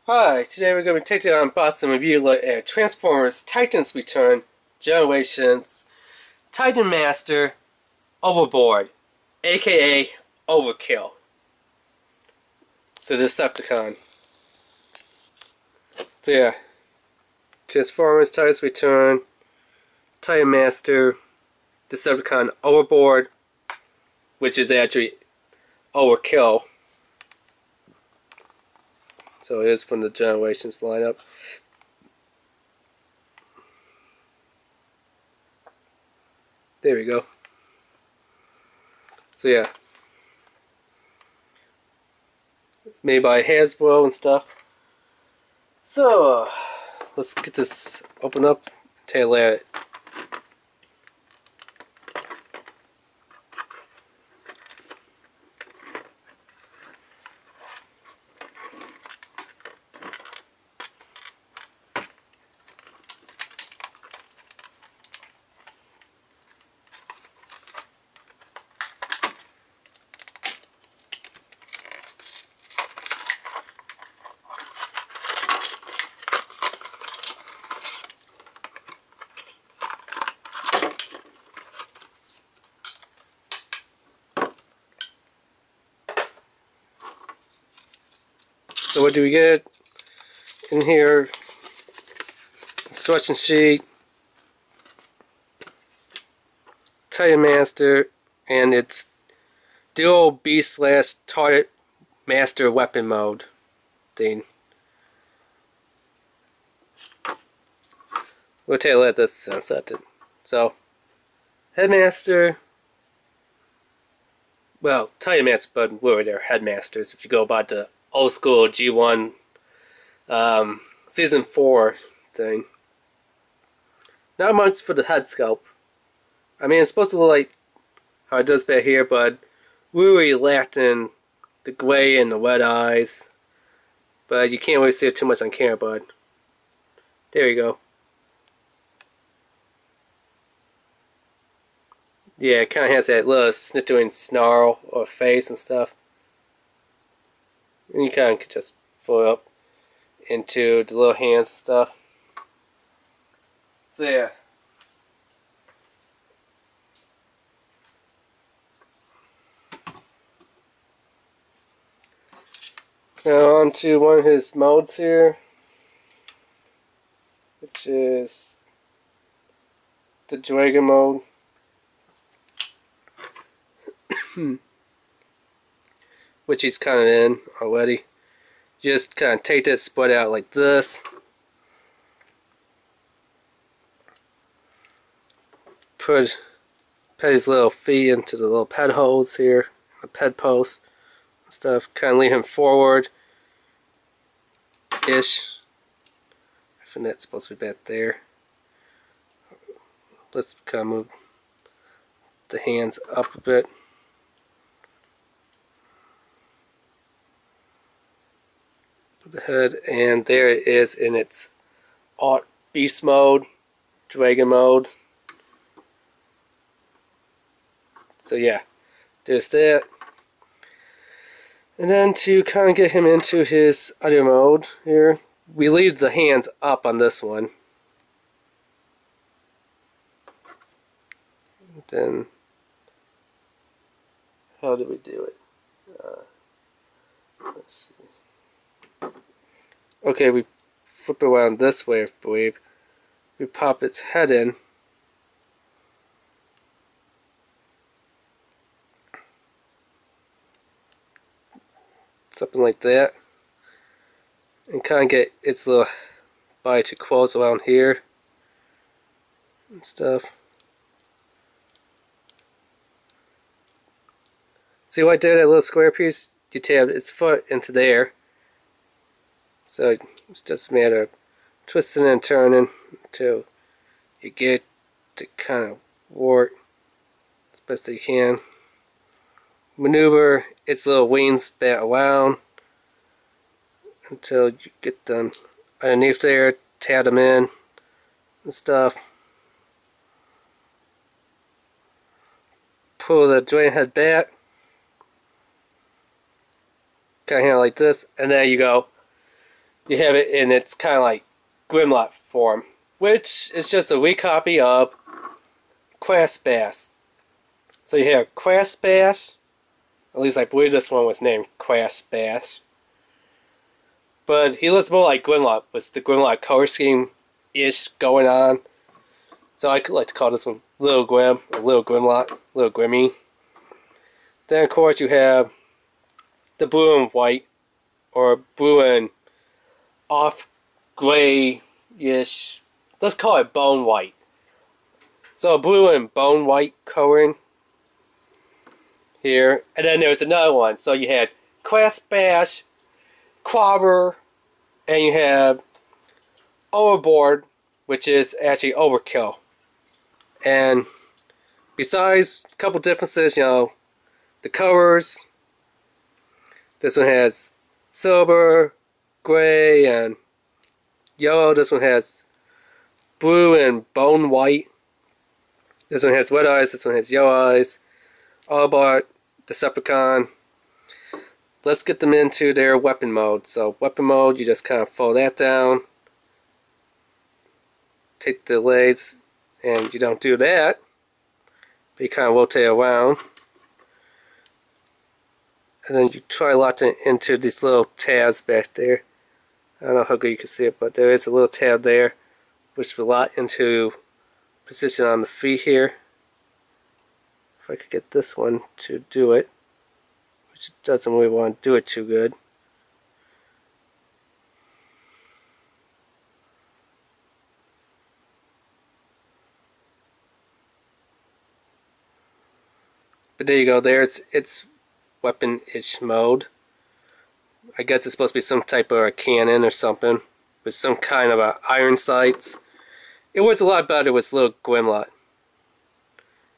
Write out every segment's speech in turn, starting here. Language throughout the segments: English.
Hi, today we're going to be taking on box and review Transformers Titans Return Generations Titan Master Overboard, A.K.A. Overkill, the Decepticon. So yeah, Transformers Titans Return Titan Master Decepticon Overboard, which is actually Overkill. So it is from the Generations lineup. There we go. So yeah, made by HASBRO and stuff. So let's get this open up and tail at it. So what do we get in here? Instruction sheet, Titan Master, and it's dual B/Target Master weapon mode thing. We'll take a look at this second. So, Headmaster, well, Titan Master, but we were their Headmasters if you go by the old school G1 Season 4 thing. Not much for the head sculpt. I mean, it's supposed to look like how it does back here, but really lacked in the gray and the red eyes. But you can't really see it too much on camera, but there you go. Yeah, it kind of has that little snitching snarl or face and stuff. And you kind of can just fold up into the little hands and stuff. So yeah. Now on to one of his modes here, which is the Dragon mode. Which he's kind of in already. Just kind of take that split out like this. Put his little feet into the little ped holes here, the ped posts and stuff. Kind of lean him forward ish. I think that's supposed to be back there. Let's kind of move the hands up a bit. The head, and there it is in its Alt Beast mode, Dragon mode. So yeah, there's that. And then to kind of get him into his other mode here, we leave the hands up on this one. Then, how do we do it? Let's see. Okay, we flip it around this way, I believe. We pop its head in. Something like that. And kind of get its little body to close around here. And stuff. See what I did, that little square piece? You tab its foot into there. So it's just a matter of twisting and turning until you get to kind of work as best you can. Maneuver its little wings back around until you get them underneath there, tab them in and stuff. Pull the joint head back, kind of like this, and there you go. you have it in its kind of like Grimlock form, which is just a recopy of Crash Bash. So you have Crash Bash, at least I believe this one was named Crash Bash. But he looks more like Grimlock, with the Grimlock color scheme-ish going on. So I could like to call this one Little Grim, or Little Grimlock, Little Grimmy. Then of course you have the blue and white, or blue and off gray-ish, let's call it bone white. So blue and bone white coloring here. And then there's another one. So you had Crash Bash, Clobber, and you have Overboard, which is actually Overkill. And besides a couple differences, you know, the colors, this one has silver, gray, and yellow. This one has blue and bone white. This one has red eyes, this one has yellow eyes. Autobot, Decepticon. Let's get them into their weapon mode. So weapon mode, you just kind of fold that down. Take the legs, and you don't do that, but you kind of rotate around. And then you try locking it into these little tabs back there. I don't know how good you can see it, but there is a little tab there, which will lock into position on the feet here. If I could get this one to do it, which it doesn't really want to do it too good. But there you go, there's its weapon-ish mode. I guess it's supposed to be some type of a cannon or something, with some kind of iron sights. It works a lot better with little Grimlock.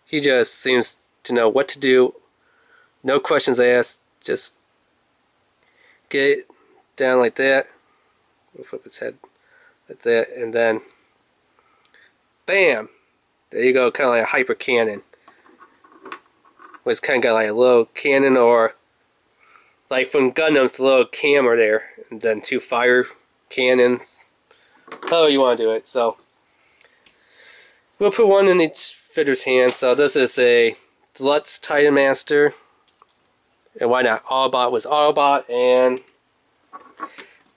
He just seems to know what to do. No questions asked. Just get it down like that. We'll flip its head like that, and then bam! There you go, kind of like a hyper cannon. It's kind of got like a little cannon, or like from Gundam's, the little camera there, and then two fire cannons. However you want to do it. So we'll put one in each fitter's hand. So this is a Deluxe Titan Master, and why not? Autobot was Autobot, and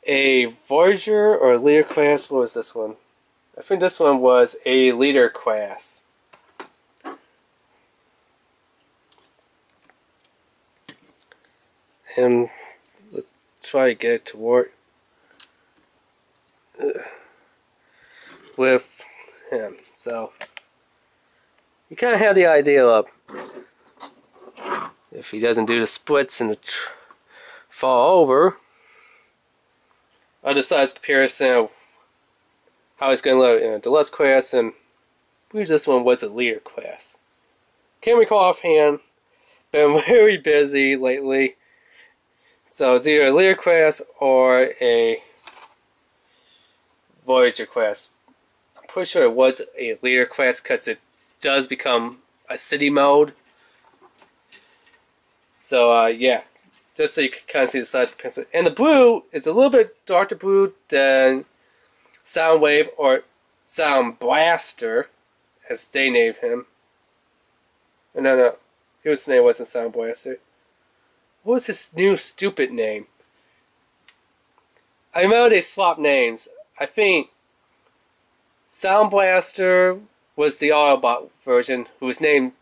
a Voyager or Leader class. What was this one? I think this one was a Leader class. And let's try to get it to work with him. So you kind of have the idea of if he doesn't do the splits and the fall over, other size comparison of how he's going to look in a Deluxe class, and I believe this one was a Leader class. Can't recall offhand. Been very busy lately. So it's either a Leader class or a Voyager class. I'm pretty sure it was a Leader class because it does become a city mode. So yeah, just so you can kind of see the size of the pencil. And the blue is a little bit darker blue than Soundwave or Sound Blaster, as they named him. No, his name wasn't Sound Blaster. What was his new stupid name? I remember they swapped names. I think Sound Blaster was the Autobot version, who was named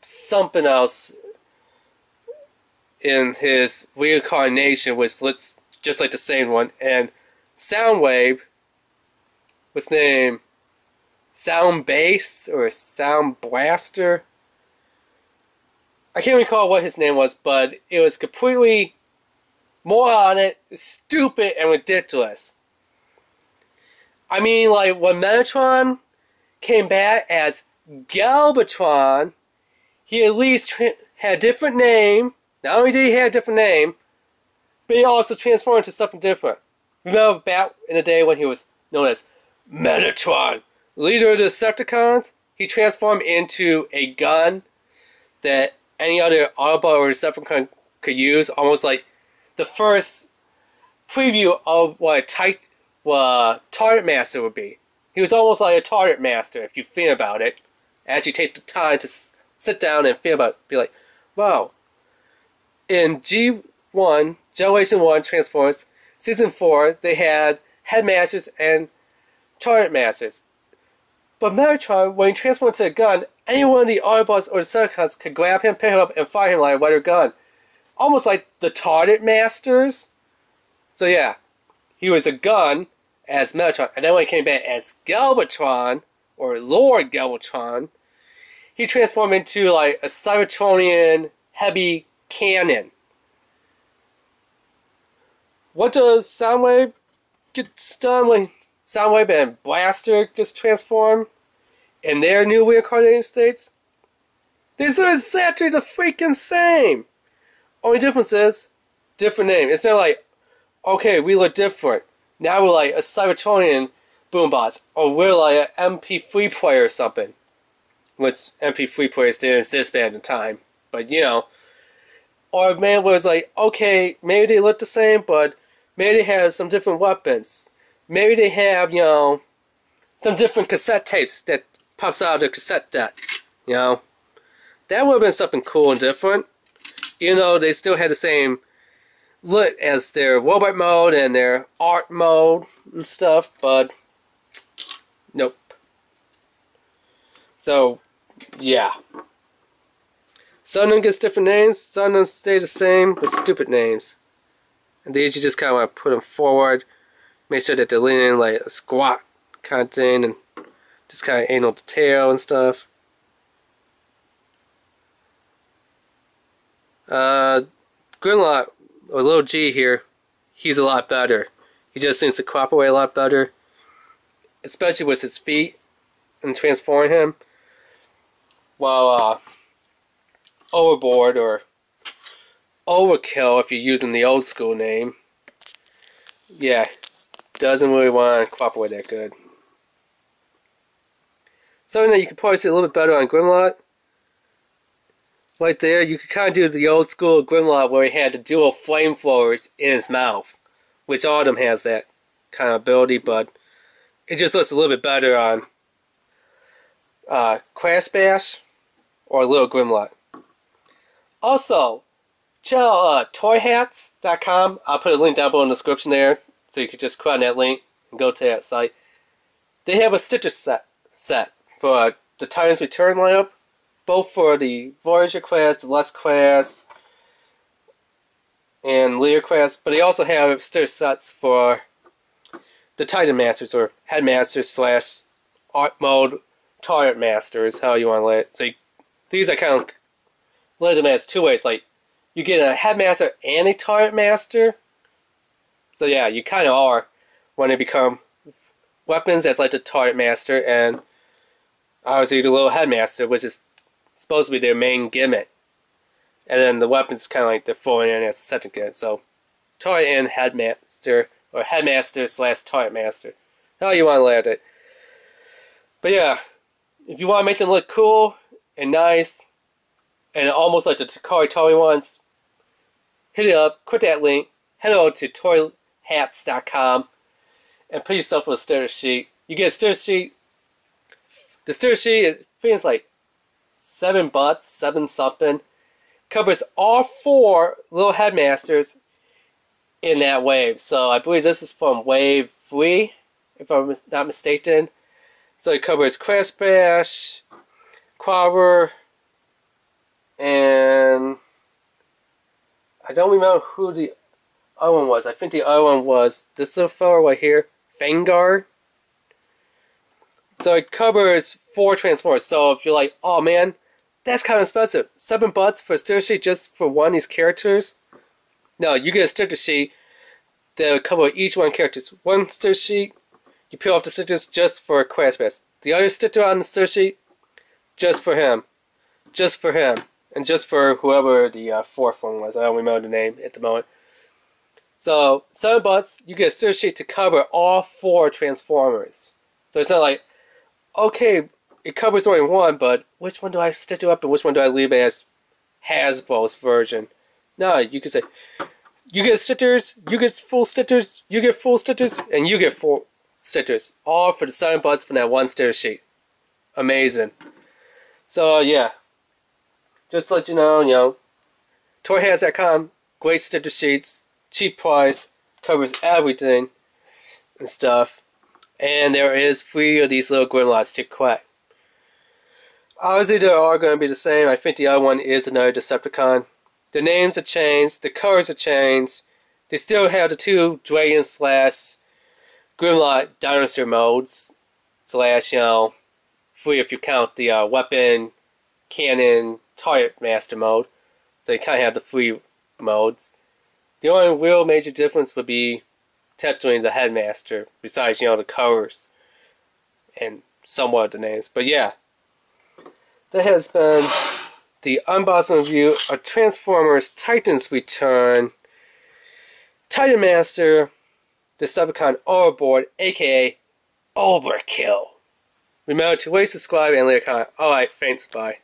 something else in his reincarnation, which looks just like the same one. And Soundwave was named Sound Bass or Sound Blaster. I can't recall what his name was, but it was completely moronic, stupid, and ridiculous. I mean, like, when Metatron came back as Galvatron, he at least had a different name. Not only did he have a different name, but he also transformed into something different. Remember back in the day when he was known as Metatron, leader of the Decepticons? He transformed into a gun that any other Autobot or Decepticon could use, almost like the first preview of what a Target Master would be. He was almost like a Target Master if you think about it. As you take the time to sit down and think about it, be like, wow. In G1, Generation 1 Transformers, Season 4, they had Headmasters and Target Masters. But Megatron, when he transformed into a gun, any one of the Autobots or Decepticons could grab him, pick him up, and fire him like a weather gun. Almost like the Target Masters. So yeah, he was a gun as Megatron, and then when he came back as Galvatron, or Lord Galvatron, he transformed into like a Cybertronian heavy cannon. What does Soundwave get done when Soundwave and Blaster gets transformed in their new reincarnated states? These are exactly the freaking same! Only difference is, different name. It's not like, okay, we look different. Now we're like a Cybertronian Boombots, or we're like an MP3 player or something. Which MP3 players didn't exist back in the time. But, you know. Or maybe it was like, okay, maybe they look the same, but maybe they have some different weapons. Maybe they have, you know, some different cassette tapes that pops out of their cassette decks, you know. That would have been something cool and different. Even though they still had the same look as their robot mode and their art mode and stuff, but nope. So, yeah. Some of them gets different names, some of them stay the same, but stupid names. And these you just kind of want to put them forward, make sure that they're leaning like a squat kind of thing, and just kind of anal detail and stuff. Grimlock, or little G here, he's a lot better. He just seems to cooperate a lot better, especially with his feet and transforming him. While Overboard, or Overkill if you're using the old school name, yeah, doesn't really want to cooperate that good. Something that you can probably see a little bit better on Grimlock. Right there, you could kind of do the old school Grimlock where he had the dual flamethrowers in his mouth. Which all of them has that kind of ability, but it just looks a little bit better on Crash Bash or Little Grimlock. Also, check out toyhats.com. I'll put a link down below in the description there, so you can just click on that link and go to that site. They have a sticker set for the Titans Return lineup, both for the Voyager class, the Lust class, and Lear class, but they also have sticker sets for the Titan Masters, or Headmasters slash Art Mode Target Masters, how you want to let it. So these are kind of let them as two ways, like you get a Headmaster and a Target Master. So yeah, you kind of are when they become weapons that's like the Target Master, and obviously the little Headmaster, which is supposed to be their main gimmick. And then the weapons kind of like they're throwing in as a second kit. So Target and Headmaster, or Headmaster slash Target Master, how you want to let it. But yeah, if you want to make them look cool and nice, and almost like the Takari Toy ones, hit it up, click that link, head over to toyhats.com, and put yourself on a sticker sheet. You get a sticker sheet. The sticker sheet, I think it's like $7, 7 something. Covers all 4 little Headmasters in that wave. So I believe this is from wave 3, if I'm not mistaken. So it covers Crash Bash, Quabber, and I don't remember who the other one was. I think the other one was this little fellow right here, Vanguard. So it covers 4 Transformers. So if you're like, oh man, that's kind of expensive, $7 for a sticker sheet just for one of these characters. No, you get a sticker sheet that will cover each one characters. One sticker sheet, you peel off the stickers just for Crash Bash. The other sticker on the sticker sheet, just for him. Just for him. And just for whoever the 4th one was. I don't remember the name at the moment. So, $7, you get a sticker sheet to cover all 4 Transformers. So it's not like, okay, it covers only one, but which one do I stick up and which one do I leave as HASBRO's version? No, you can say, You get stickers, you get full stickers, you get full stickers, and you get full stickers. All for the $7 for that one sticker sheet. Amazing. So yeah. Just to let you know, ToyHas.com, great sticker sheets, cheap price, covers everything and stuff. And there is 3 of these little Grimlocks to collect. Obviously they are going to be the same. I think the other one is another Decepticon. The names have changed, the colors have changed. They still have the 2 Dragon / Grimlock dinosaur modes. / 3 if you count the weapon, cannon, target master mode. So you kind of have the 3 modes. The only real major difference would be technically the headmaster, besides, the colors and somewhat of the names. But yeah, that has been the unboxing review of Transformers Titans Return, Titan Master, Decepticon Overboard, a.k.a. Overkill. Remember to rate, subscribe, and leave a comment. Alright, thanks, bye.